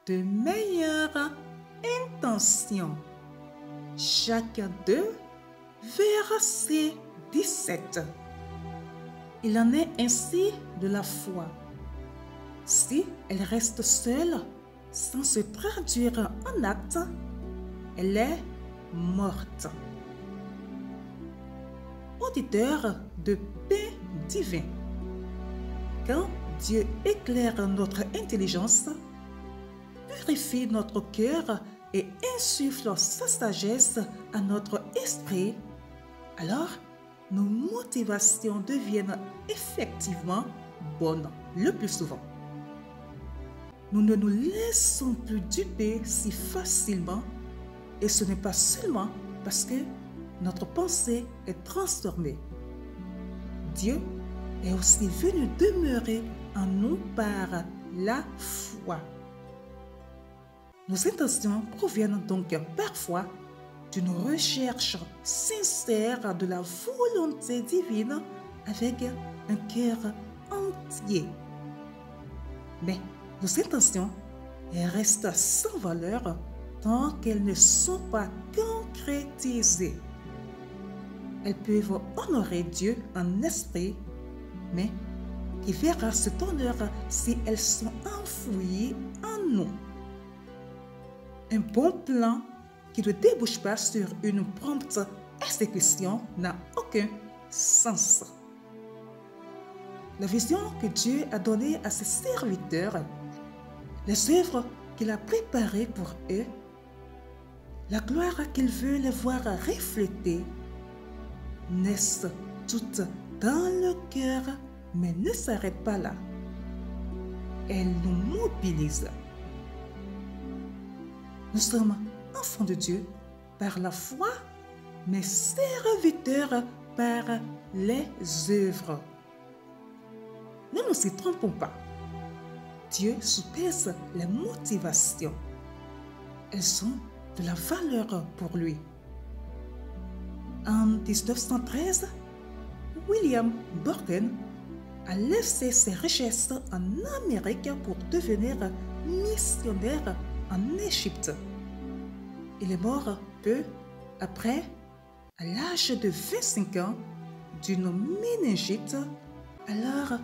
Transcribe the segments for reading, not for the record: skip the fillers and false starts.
de meilleures intentions. Chacun d'eux, verset 17. Il en est ainsi de la foi. Si elle reste seule, sans se traduire en acte, elle est morte. Auditeur de pain divin. Quand Dieu éclaire notre intelligence, purifie notre cœur et insuffle sa sagesse à notre esprit, alors nos motivations deviennent effectivement bonnes le plus souvent. Nous ne nous laissons plus duper si facilement, et ce n'est pas seulement parce que notre pensée est transformée. Dieu est aussi venu demeurer en nous par la foi. Nos intentions proviennent donc parfois d'une recherche sincère de la volonté divine avec un cœur entier. Mais nos intentions restent sans valeur tant qu'elles ne sont pas concrétisées. Elles peuvent honorer Dieu en esprit, mais qui verra cet honneur si elles sont enfouies en nous. Un bon plan qui ne débouche pas sur une prompte exécution n'a aucun sens. La vision que Dieu a donnée à ses serviteurs, les œuvres qu'il a préparées pour eux, la gloire qu'il veut les voir refléter, naissent toutes dans le cœur, mais ne s'arrêtent pas là. Elles nous mobilisent. Nous sommes enfants de Dieu par la foi, mais serviteurs par les œuvres. Ne nous y trompons pas. Dieu soupèse les motivations. Elles sont de la valeur pour lui. En 1913, William Burton a laissé ses richesses en Amérique pour devenir missionnaire en Égypte. Il est mort peu après, à l'âge de 25 ans, d'une méningite, alors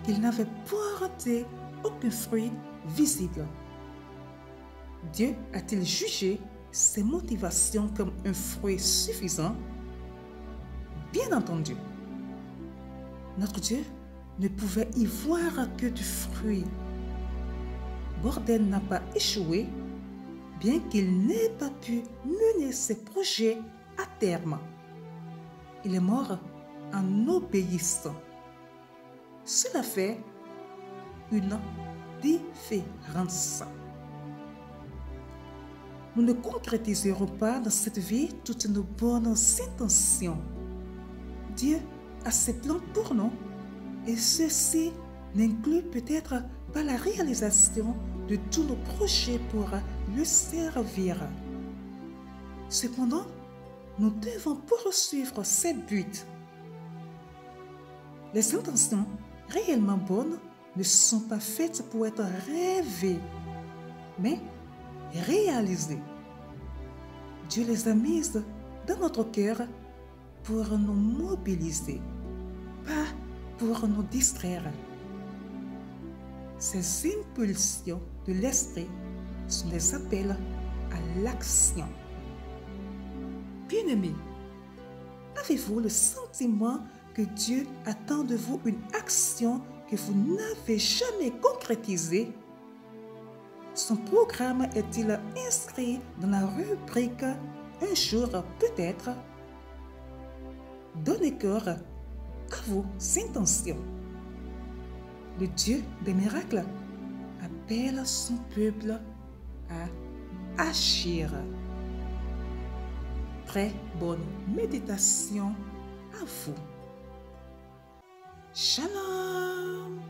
qu'il n'avait porté aucun fruit visible. Dieu a-t-il jugé ses motivations comme un fruit suffisant? Bien entendu. Notre Dieu ne pouvait y voir que du fruit. Burton n'a pas échoué, bien qu'il n'ait pas pu mener ses projets à terme. Il est mort en obéissant. Cela fait une différence. Nous ne concrétiserons pas dans cette vie toutes nos bonnes intentions. Dieu a ses plans pour nous et ceci n'inclut peut-être pas la réalisation de tous nos projets pour le servir. Cependant, nous devons poursuivre ces buts. Les intentions réellement bonnes ne sont pas faites pour être rêvées, mais réalisées. Dieu les a mises dans notre cœur pour nous mobiliser, pas pour nous distraire. Ces impulsions de l'esprit sont des appels à l'action. Bien-aimés, avez-vous le sentiment que Dieu attend de vous une action que vous n'avez jamais concrétisée? Son programme est-il inscrit dans la rubrique « Un jour peut-être » Donnez corps à vos intentions. Le Dieu des miracles appelle son peuple à agir. Très bonne méditation à vous. Shalom.